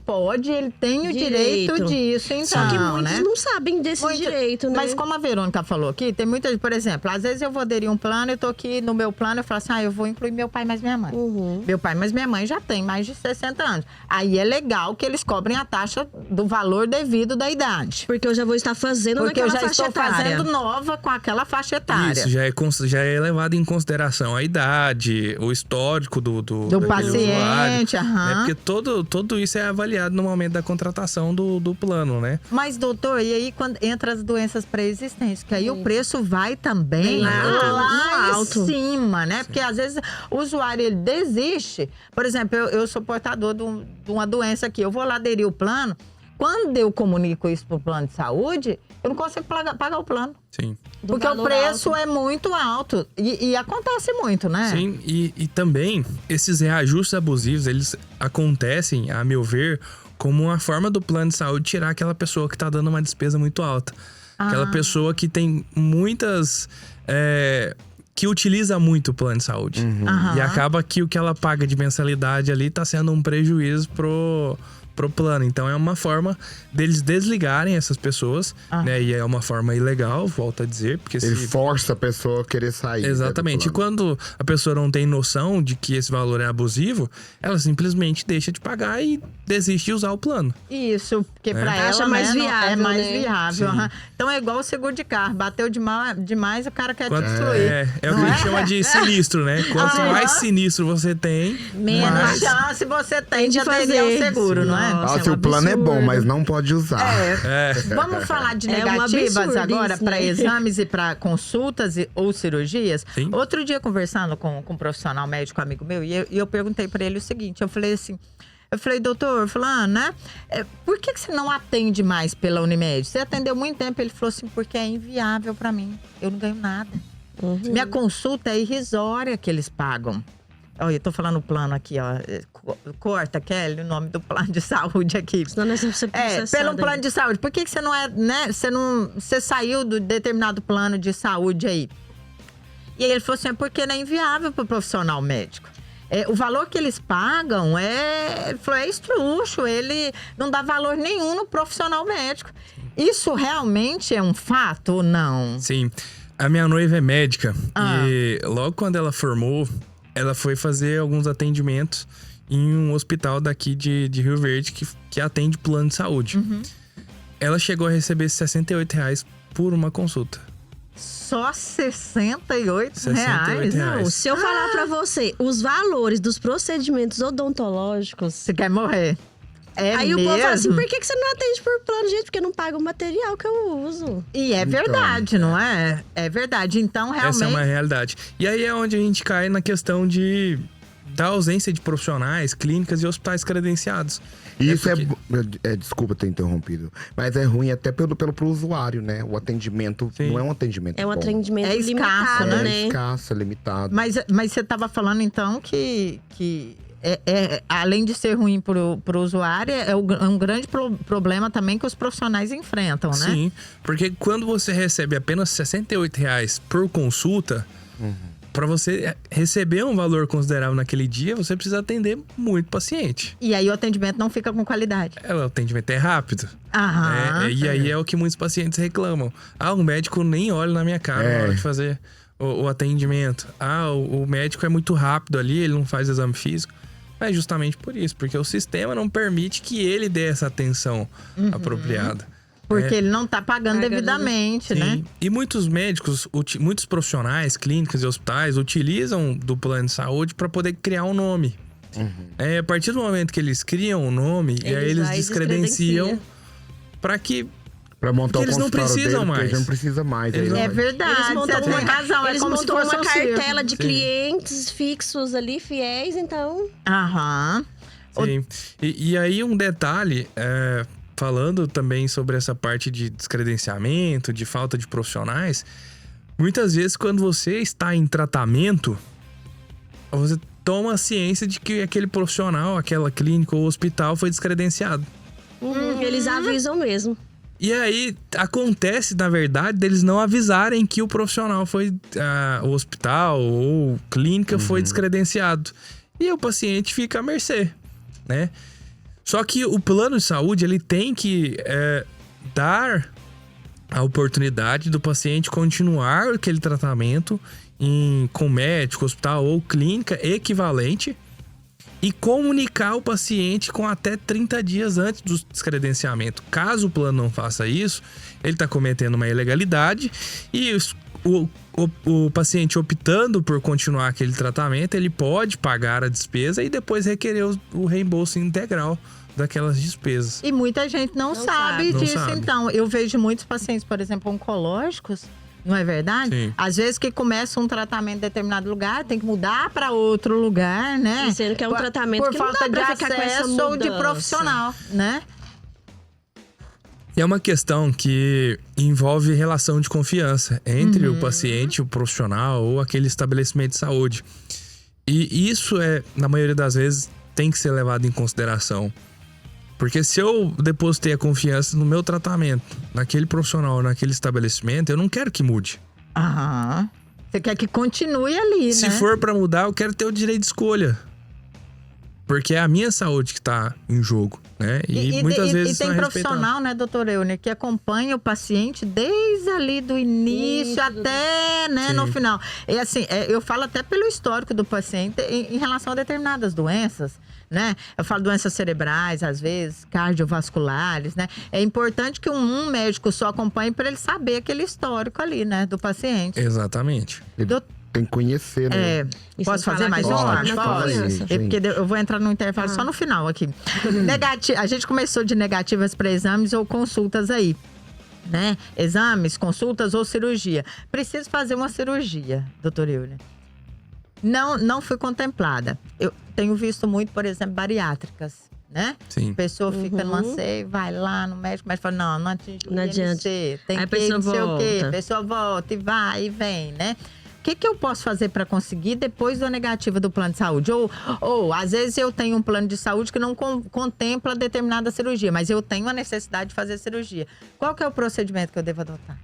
tem o direito disso, então. Só que muitos não sabem desse direito, né? Mas como a Verônica falou aqui, tem muitas, por exemplo, às vezes eu vou aderir um plano, eu tô aqui no meu plano, eu falo assim, eu vou incluir meu pai mais minha mãe. Meu pai mais minha mãe já tem mais de 60 anos. Aí é legal que eles cobrem a taxa do valor devido da idade. Porque eu já vou estar fazendo naquela faixa etária. Porque eu já estou fazendo nova com aquela faixa etária. Isso, já é levado em consideração a idade, o histórico do paciente, usuário, né? Porque tudo isso é avaliado no momento da contratação do plano, né? Mas, doutor, e aí quando entra as doenças pré-existentes, que aí o preço vai também lá alto. Em cima, né? Porque às vezes o usuário, ele desiste. Por exemplo, eu sou portador de uma doença aqui, eu vou lá aderir o plano. Quando eu comunico isso pro plano de saúde, eu não consigo pagar o plano. Sim. Porque o preço é muito alto. E acontece muito, né? Sim, e também esses reajustes abusivos, eles acontecem, a meu ver, como uma forma do plano de saúde tirar aquela pessoa que está dando uma despesa muito alta. Aquela pessoa que tem muitas... que utiliza muito o plano de saúde. E acaba que o que ela paga de mensalidade ali está sendo um prejuízo pro pro plano. Então é uma forma deles desligarem essas pessoas, né? E é uma forma ilegal, volto a dizer, porque Ele força a pessoa a querer sair. Exatamente. Né, E quando a pessoa não tem noção de que esse valor é abusivo, ela simplesmente deixa de pagar e desiste de usar o plano. Isso, porque pra Acha ela, mais né, viável, é mais né? viável. Sim. aham. Então é igual o seguro de carro. Bateu demais, o cara quer destruir. É o que a gente chama de sinistro, né? Quanto mais sinistro você tem, Menos mais... chance você tem de de aderir ao fazer. seguro, não é? Nossa, Nossa, é um o plano é bom, absurdo. mas não pode usar. Vamos falar de É um negativas absurdo agora isso, para né? exames e para consultas ou cirurgias? Sim. Outro dia, conversando com um profissional médico amigo meu, e eu perguntei para ele o seguinte: eu falei assim. Eu falei, doutor, fulano, né? Por que você não atende mais pela Unimed? Você atendeu muito tempo. Ele falou assim, porque é inviável para mim. Eu não ganho nada. Minha consulta é irrisória que eles pagam. Olha, eu tô falando o plano aqui, ó. Corta, Kelly, o nome do plano de saúde aqui. Senão nós vamos ser processadas. Pelo plano de saúde. Por que você não é, né? Você saiu do determinado plano de saúde aí? E aí ele falou assim, porque não é inviável para o profissional médico. O valor que eles pagam ele falou, é estruxo, ele não dá valor nenhum no profissional médico. Isso realmente é um fato ou não? Sim. A minha noiva é médica e logo quando ela formou, ela foi fazer alguns atendimentos em um hospital daqui de Rio Verde que atende plano de saúde. Ela chegou a receber R$68 por uma consulta. Só R$68? R$68. Não, se eu falar pra você os valores dos procedimentos odontológicos, Você quer morrer? aí mesmo? o povo fala assim, por que você não atende por plano? Gente, porque não paga o material que eu uso. E é verdade, não é? É verdade. Então, realmente... Essa é uma realidade. E aí é onde a gente cai na questão da ausência de profissionais, clínicas e hospitais credenciados. E isso porque- desculpa ter interrompido, mas é ruim até pro usuário, né? O atendimento Sim. não é um atendimento É um bom. atendimento É escasso, limitado, né? É né? escasso, é limitado. Mas você estava falando, então, que além de ser ruim pro usuário, é um grande problema também que os profissionais enfrentam, né? Sim, porque quando você recebe apenas R$68 por consulta, para você receber um valor considerável naquele dia, você precisa atender muito paciente. E aí o atendimento não fica com qualidade. O atendimento é rápido. Aham. E aí é o que muitos pacientes reclamam. O médico nem olha na minha cara na hora de fazer o atendimento. O médico é muito rápido ali, ele não faz exame físico. Mas justamente por isso, porque o sistema não permite que ele dê essa atenção apropriada. Porque ele não tá pagando devidamente, Sim. né? E muitos médicos, muitos profissionais, clínicas e hospitais utilizam do plano de saúde para poder criar um nome. A partir do momento que eles criam um nome, e aí eles vai e descredenciam para que Pra montar Porque o eles não consultório precisam dele, porque mais. ele não precisa mais. Eles aí, não- É né? verdade, você tem razão. Eles é como se montam fosse uma um circo. cartela de Sim. clientes fixos ali, fiéis, então... Aham. Sim. E aí um detalhe, falando também sobre essa parte de descredenciamento, de falta de profissionais, muitas vezes quando você está em tratamento, você toma a ciência de que aquele profissional, aquela clínica ou hospital foi descredenciado. Eles avisam mesmo. E aí acontece, na verdade, deles não avisarem que o profissional foi, o hospital ou clínica foi descredenciado. E o paciente fica à mercê, né? Só que o plano de saúde, ele tem que dar a oportunidade do paciente continuar aquele tratamento com médico, hospital ou clínica equivalente e comunicar o paciente com até 30 dias antes do descredenciamento. Caso o plano não faça isso, ele está cometendo uma ilegalidade e o paciente optando por continuar aquele tratamento, ele pode pagar a despesa e depois requerer o reembolso integral daquelas despesas. E muita gente não sabe Não disso, sabe. então. Eu vejo muitos pacientes, por exemplo, oncológicos, não é verdade? Sim. Às vezes que começa um tratamento em determinado lugar, tem que mudar para outro lugar, né? E sendo que é um tratamento por que não falta dá de pra ficar com essa acesso ou de mudança. profissional, né? É uma questão que envolve relação de confiança entre o paciente, o profissional ou aquele estabelecimento de saúde. E isso na maioria das vezes, tem que ser levado em consideração. Porque se eu depositei a confiança no meu tratamento, naquele profissional, naquele estabelecimento, eu não quero que mude. Aham. Você quer que continue ali, Se né? for pra mudar, eu quero ter o direito de escolha. Porque é a minha saúde que tá em jogo, né? E muitas vezes tem não é profissional, né, doutor Euner, que acompanha o paciente desde ali do início até, né, no final. E assim, eu falo até pelo histórico do paciente em relação a determinadas doenças, né? Eu falo doenças cerebrais, às vezes, cardiovasculares, né? É importante que um médico só acompanhe para ele saber aquele histórico ali, né, do paciente. Exatamente. Tem que conhecer, né? Posso fazer mais uma? Pode. Porque eu vou entrar no intervalo só no final aqui. A gente começou de negativas para exames ou consultas aí, né? Exames, consultas ou cirurgia. Preciso fazer uma cirurgia, doutor Euler. Não fui contemplada. Eu tenho visto muito, por exemplo, bariátricas, né? Sim. A pessoa fica no anseio, vai lá no médico, mas fala, não atingiu o adianta. IMC, tem Aí que a pessoa não sei o quê. volta. A pessoa volta e vai e vem, né? O que eu posso fazer para conseguir depois da negativa do plano de saúde? Ou às vezes eu tenho um plano de saúde que não contempla determinada cirurgia, mas eu tenho a necessidade de fazer cirurgia. Qual que é o procedimento que eu devo adotar?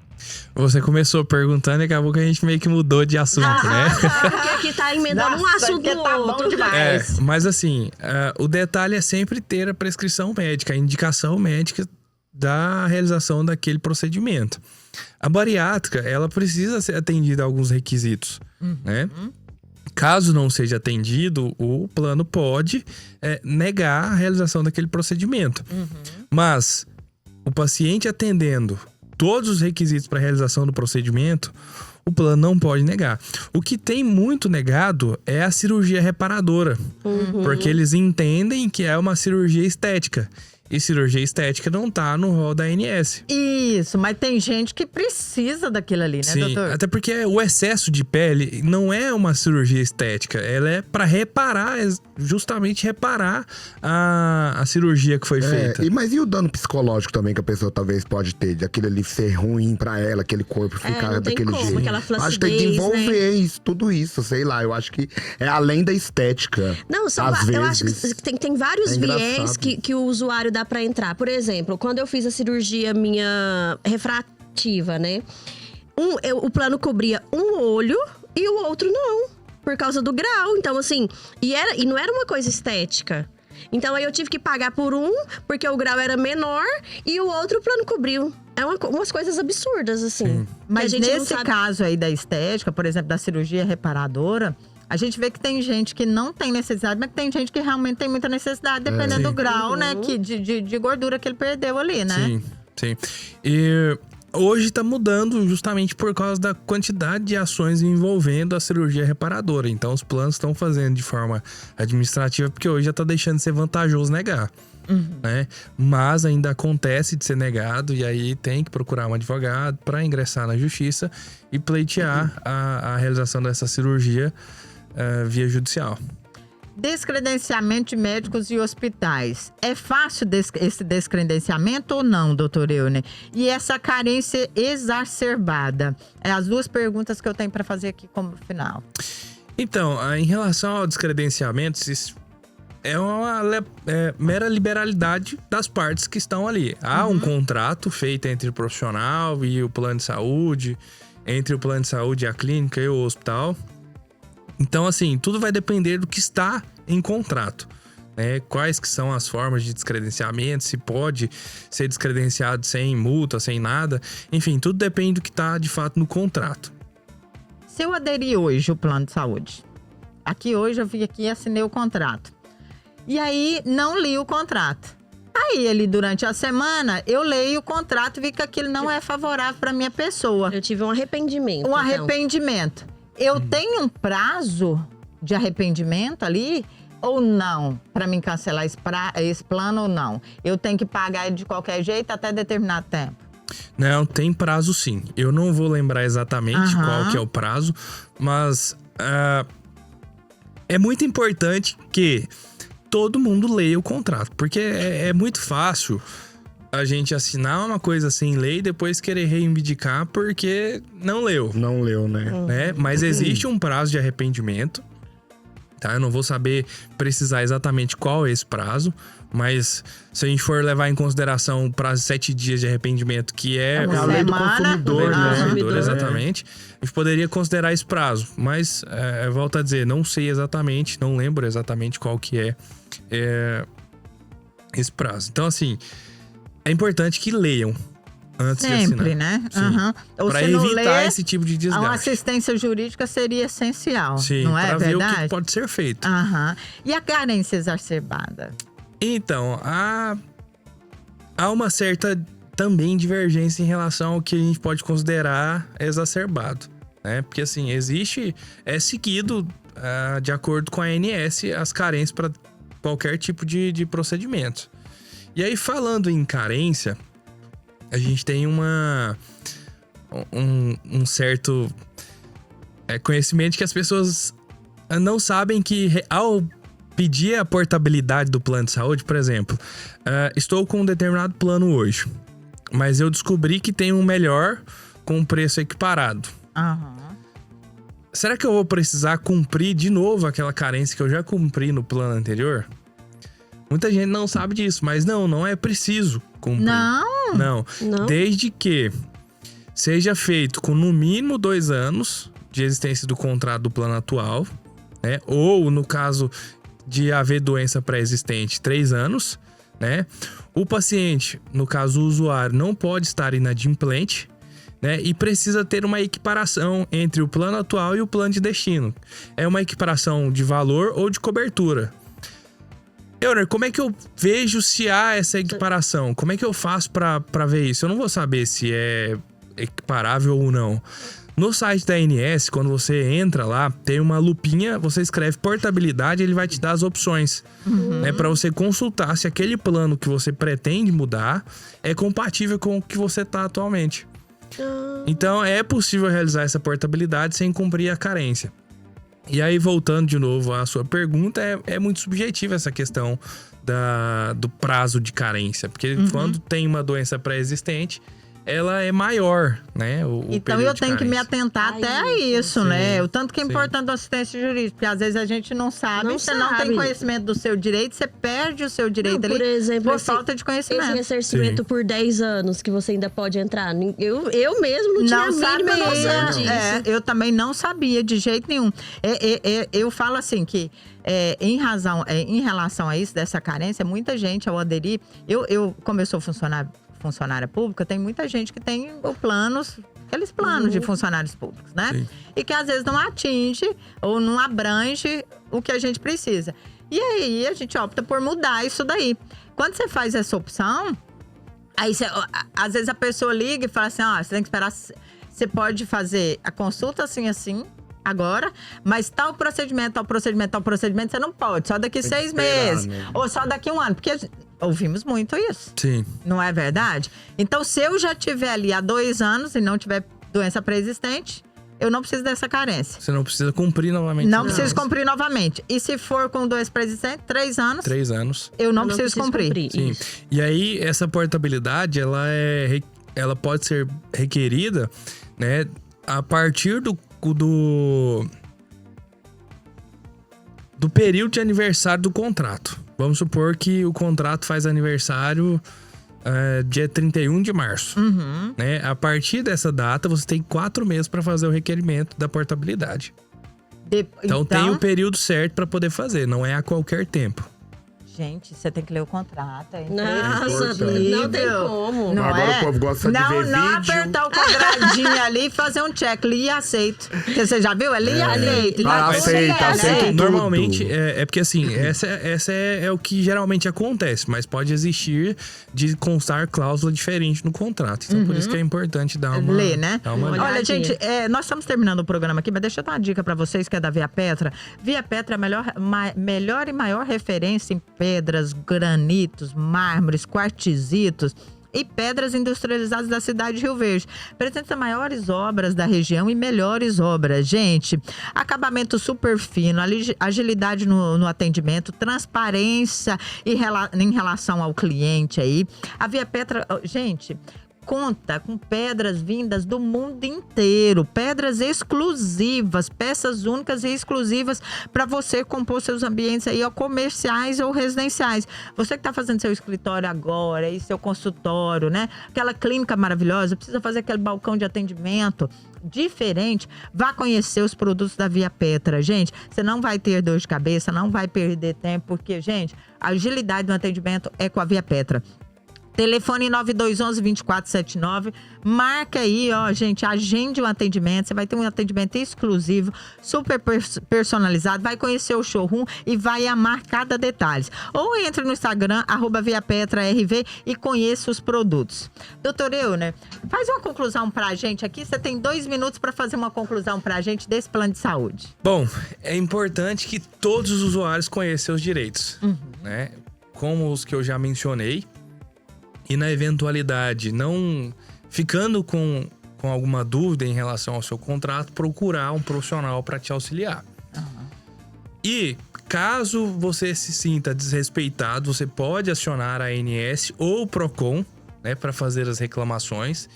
Você começou perguntando e acabou que a gente meio que mudou de assunto, né? Porque aqui tá emendando um assunto porque no tá outro. bom demais. Mas assim, o detalhe é sempre ter a prescrição médica, a indicação médica da realização daquele procedimento. A bariátrica, ela precisa ser atendida a alguns requisitos, né? Caso não seja atendido, o plano pode negar a realização daquele procedimento. Mas o paciente atendendo todos os requisitos para a realização do procedimento, o plano não pode negar. O que tem muito negado é a cirurgia reparadora, porque eles entendem que é uma cirurgia estética. E cirurgia estética não tá no rol da ANS. Isso, mas tem gente que precisa daquilo ali, né, Sim, doutor? até porque o excesso de pele não é uma cirurgia estética. Ela é para reparar, justamente reparar a cirurgia que foi feita. Mas e o dano psicológico também que a pessoa talvez pode ter? De aquilo ali ser ruim pra ela, aquele corpo ficar não tem daquele como, jeito. aquela Acho que tem que flacidez, envolver isso, tudo isso, sei lá. Eu acho que é além da estética. Não, eu acho que tem vários viés que o usuário dá pra entrar. Por exemplo, quando eu fiz a cirurgia minha refrativa, né? O plano cobria um olho e o outro não, por causa do grau. Então, assim, e não era uma coisa estética. Então, aí eu tive que pagar por um, porque o grau era menor, e o outro plano cobriu. É umas coisas absurdas, assim. Mas nesse caso aí da estética, por exemplo, da cirurgia reparadora, a gente vê que tem gente que não tem necessidade, mas que tem gente que realmente tem muita necessidade, dependendo do grau, né, de gordura que ele perdeu ali, né? Sim. E hoje tá mudando justamente por causa da quantidade de ações envolvendo a cirurgia reparadora. Então, os planos estão fazendo de forma administrativa, porque hoje já tá deixando de ser vantajoso negar. Né? Mas ainda acontece de ser negado, e aí tem que procurar um advogado para ingressar na justiça e pleitear a realização dessa cirurgia via judicial. Descredenciamento de médicos e hospitais. É fácil esse descredenciamento ou não, doutor Euner? E essa carência exacerbada? É as duas perguntas que eu tenho para fazer aqui como final. Então, em relação ao descredenciamento, é uma mera liberalidade das partes que estão ali. Há um contrato feito entre o profissional e o plano de saúde, entre o plano de saúde e a clínica e o hospital. Então, assim, tudo vai depender do que está em contrato, né? Quais que são as formas de descredenciamento, se pode ser descredenciado sem multa, sem nada. Enfim, tudo depende do que está, de fato, no contrato. Se eu aderir hoje ao plano de saúde, aqui hoje eu vim aqui e assinei o contrato. E aí, não li o contrato. Aí, ali, durante a semana, eu leio o contrato e vi que aquilo não é favorável para minha pessoa. Eu tive um arrependimento. Um arrependimento. Eu tenho um prazo de arrependimento ali ou não? Para mim cancelar esse plano ou não? Eu tenho que pagar de qualquer jeito até determinado tempo? Não, tem prazo sim. Eu não vou lembrar exatamente qual que é o prazo, mas é muito importante que todo mundo leia o contrato, porque é muito fácil a gente assinar uma coisa sem ler e depois querer reivindicar porque não leu. Não leu, né? Mas existe um prazo de arrependimento. tá? Eu não vou saber precisar exatamente qual é esse prazo, mas se a gente for levar em consideração o prazo de 7 dias de arrependimento, que é a lei do consumidor, né? consumidor, exatamente, a gente poderia considerar esse prazo. Mas, volto a dizer, não sei exatamente, não lembro exatamente qual que é esse prazo. Então, assim, é importante que leiam antes de assinar. Sempre, né? Sim. Uhum. Ou Pra se não evitar ler, esse tipo de desgaste. a assistência jurídica seria essencial, Sim, não é pra ver o verdade? que pode ser feito. Aham. E a carência exacerbada? Então, há uma certa também divergência em relação ao que a gente pode considerar exacerbado, né? Porque assim, é seguido de acordo com a ANS as carências para qualquer tipo de procedimento. E aí, falando em carência, a gente tem um certo conhecimento que as pessoas não sabem que ao pedir a portabilidade do plano de saúde, por exemplo, estou com um determinado plano hoje, mas eu descobri que tem um melhor com um preço equiparado. Aham. Será que eu vou precisar cumprir de novo aquela carência que eu já cumpri no plano anterior? Muita gente não sabe disso, mas não é preciso cumprir. Não. Desde que seja feito com no mínimo 2 anos de existência do contrato do plano atual, né? Ou, no caso de haver doença pré-existente, 3 anos, né? O paciente, no caso o usuário, não pode estar inadimplente, né? E precisa ter uma equiparação entre o plano atual e o plano de destino. É uma equiparação de valor ou de cobertura. Euner, como é que eu vejo se há essa equiparação? Como é que eu faço pra ver isso? Eu não vou saber se é equiparável ou não. No site da ANS, quando você entra lá, tem uma lupinha, você escreve portabilidade, ele vai te dar as opções, né, para você consultar se aquele plano que você pretende mudar é compatível com o que você tá atualmente. Então, é possível realizar essa portabilidade sem cumprir a carência. E aí, voltando de novo à sua pergunta, é muito subjetiva essa questão do prazo de carência. Porque quando tem uma doença pré-existente, ela é maior, né? Então eu tenho que me atentar até a isso, Sim, né? O tanto que é importante a assistência jurídica, porque às vezes a gente não sabe, você não tem conhecimento do seu direito, você perde o seu direito ali, por exemplo, por falta de conhecimento. Esse ressarcimento por 10 anos que você ainda pode entrar. Eu mesmo não tinha a mínima noção disso. Eu também não sabia de jeito nenhum. Eu falo assim que em relação a isso, dessa carência, muita gente ao aderir, como eu sou funcionária pública, tem muita gente que tem aqueles planos de funcionários públicos, né? Sim. E que às vezes não atinge ou não abrange o que a gente precisa. E aí a gente opta por mudar isso daí. Quando você faz essa opção, aí às vezes a pessoa liga e fala assim, você tem que esperar, você pode fazer a consulta assim, agora, mas tal procedimento, você não pode, só daqui 6 meses, né? Ou só daqui 1 ano, porque ouvimos muito isso. Sim. Não é verdade? Então, se eu já tiver ali há 2 anos e não tiver doença pré-existente, eu não preciso dessa carência. Você não precisa cumprir novamente. Não preciso cumprir novamente. E se for com doença pré-existente, 3 anos. 3 anos. Eu não preciso cumprir. Sim. Isso. E aí, essa portabilidade, ela pode ser requerida, né, a partir do período de aniversário do contrato. Vamos supor que o contrato faz aniversário dia 31 de março. Né? A partir dessa data, você tem 4 meses para fazer o requerimento da portabilidade. Então tem o período certo para poder fazer, não é a qualquer tempo. Gente, você tem que ler o contrato. Nossa, não tem como. Não Agora é? o povo gosta de ver Não vídeo. apertar o quadradinho ali e fazer um check. Li e aceito. Porque você já viu? É li e aceito. Aceita tudo. Normalmente, porque assim, essa é o que geralmente acontece. Mas pode existir de constar cláusula diferente no contrato. Então, por isso que é importante dar uma... Ler, né? Dar uma Olha, olhadinha. gente, nós estamos terminando o programa aqui, mas deixa eu dar uma dica pra vocês que é da Via Petra. Via Petra é a melhor e maior referência em pedras, granitos, mármores, quartzitos e pedras industrializadas da cidade de Rio Verde. Apresenta maiores obras da região e melhores obras, gente. Acabamento super fino, agilidade no atendimento, transparência em relação ao cliente aí. A Via Petra, gente, conta com pedras vindas do mundo inteiro, pedras exclusivas, peças únicas e exclusivas para você compor seus ambientes aí, ó, comerciais ou residenciais. Você que está fazendo seu escritório agora, e seu consultório, né? Aquela clínica maravilhosa, precisa fazer aquele balcão de atendimento diferente, vá conhecer os produtos da Via Petra, gente. Você não vai ter dor de cabeça, não vai perder tempo, porque, gente, a agilidade do atendimento é com a Via Petra. Telefone 9211-2479. Marca aí, ó, gente, agende um atendimento. Você vai ter um atendimento exclusivo, super personalizado. Vai conhecer o showroom e vai amar cada detalhe. Ou entre no Instagram, @ViaPetraRV e conheça os produtos. Doutor Euner, faz uma conclusão pra gente aqui. Você tem 2 minutos para fazer uma conclusão pra gente desse plano de saúde. Bom, é importante que todos os usuários conheçam os direitos, né? Como os que eu já mencionei. E na eventualidade, não ficando com alguma dúvida em relação ao seu contrato, procurar um profissional para te auxiliar. E caso você se sinta desrespeitado, você pode acionar a ANS ou o PROCON, né, para fazer as reclamações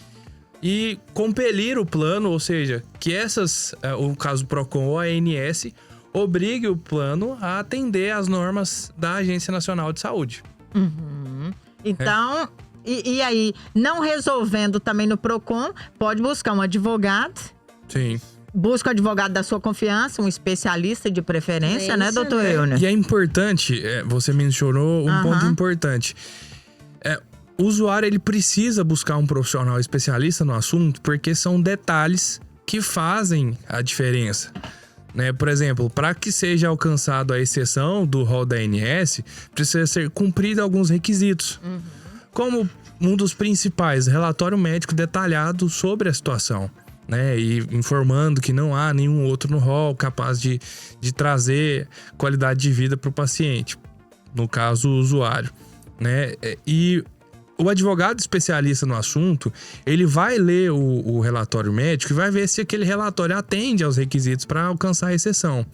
e compelir o plano, ou seja, que o caso PROCON ou a ANS, obrigue o plano a atender às normas da Agência Nacional de Saúde. Então, e aí, não resolvendo também no PROCON, pode buscar um advogado. Sim. Busca um advogado da sua confiança, um especialista de preferência, né, doutor Euner? E é importante, você mencionou um ponto importante. O usuário, ele precisa buscar um profissional especialista no assunto, porque são detalhes que fazem a diferença. Né? Por exemplo, para que seja alcançado a exceção do rol da ANS, precisa ser cumprido alguns requisitos. Como um dos principais, relatório médico detalhado sobre a situação, né? E informando que não há nenhum outro no rol capaz de trazer qualidade de vida para o paciente, no caso, o usuário, né? E o advogado especialista no assunto, ele vai ler o relatório médico e vai ver se aquele relatório atende aos requisitos para alcançar a exceção.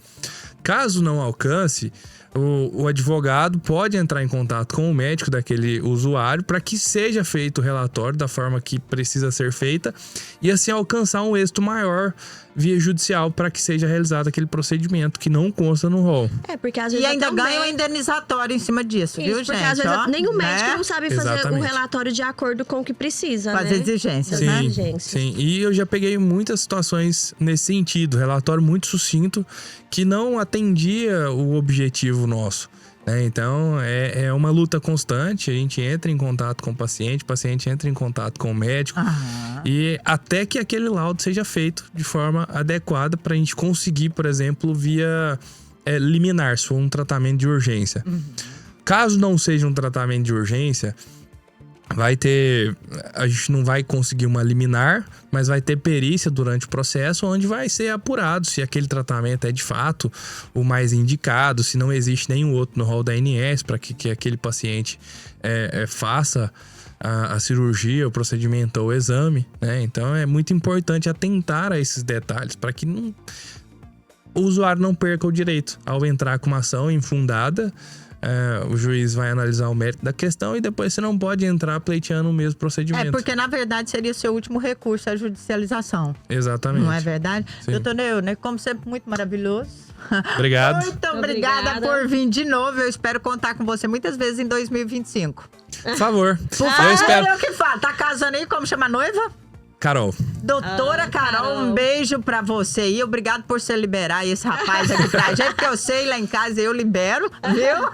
Caso não alcance, o advogado pode entrar em contato com o médico daquele usuário para que seja feito o relatório da forma que precisa ser feita e assim alcançar um êxito maior via judicial para que seja realizado aquele procedimento que não consta no rol. Porque às vezes e ainda também... ganha um indenizatório em cima disso, viu, gente? Porque às vezes nem o médico não sabe fazer Exatamente. o relatório de acordo com o que precisa, com as exigências, Sim, né? sim. E eu já peguei muitas situações nesse sentido. Relatório muito sucinto que não atendia o objetivo nosso. Então, é uma luta constante. A gente entra em contato com o paciente entra em contato com o médico. E até que aquele laudo seja feito de forma adequada para a gente conseguir, por exemplo, via liminar, se for um tratamento de urgência. Caso não seja um tratamento de urgência, a gente não vai conseguir uma liminar, mas vai ter perícia durante o processo, onde vai ser apurado se aquele tratamento é de fato o mais indicado, se não existe nenhum outro no rol da ANS para que aquele paciente faça a cirurgia, o procedimento ou o exame, né? Então é muito importante atentar a esses detalhes para que o usuário não perca o direito ao entrar com uma ação infundada. O juiz vai analisar o mérito da questão e depois você não pode entrar pleiteando o mesmo procedimento. Porque na verdade seria o seu último recurso, a judicialização. Exatamente. Não é verdade? Sim. Doutor Euner, como sempre, muito maravilhoso. Obrigado. Muito obrigada por vir de novo. Eu espero contar com você muitas vezes em 2025. Por favor. Por favor, Eu espero. eu que falo. Tá casando aí? Como chama a noiva? Carol. Doutora Carol, um beijo pra você e obrigado por você liberar esse rapaz aqui pra gente, porque eu sei lá em casa eu libero, viu?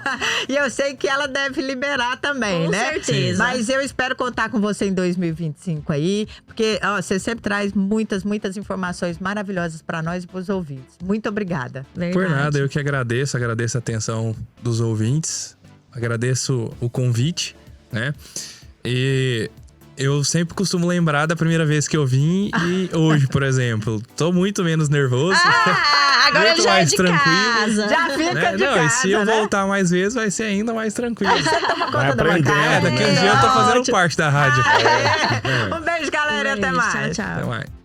E eu sei que ela deve liberar também, Com né? certeza. Mas eu espero contar com você em 2025 aí, porque você sempre traz muitas informações maravilhosas pra nós e pros ouvintes. Muito obrigada. Verdade. Por nada, eu que agradeço a atenção dos ouvintes, agradeço o convite, né? E eu sempre costumo lembrar da primeira vez que eu vim e hoje, por exemplo. Tô muito menos nervoso. Agora muito ele já mais é de tranquilo. casa. Já fica de casa, e se eu né? voltar mais vezes, vai ser ainda mais tranquilo. Você toma conta da aprendendo. bancada. Daqui a uns dias eu tô fazendo parte da rádio. Um beijo, galera. Até Beijo, mais. Tchau, tchau. Até mais.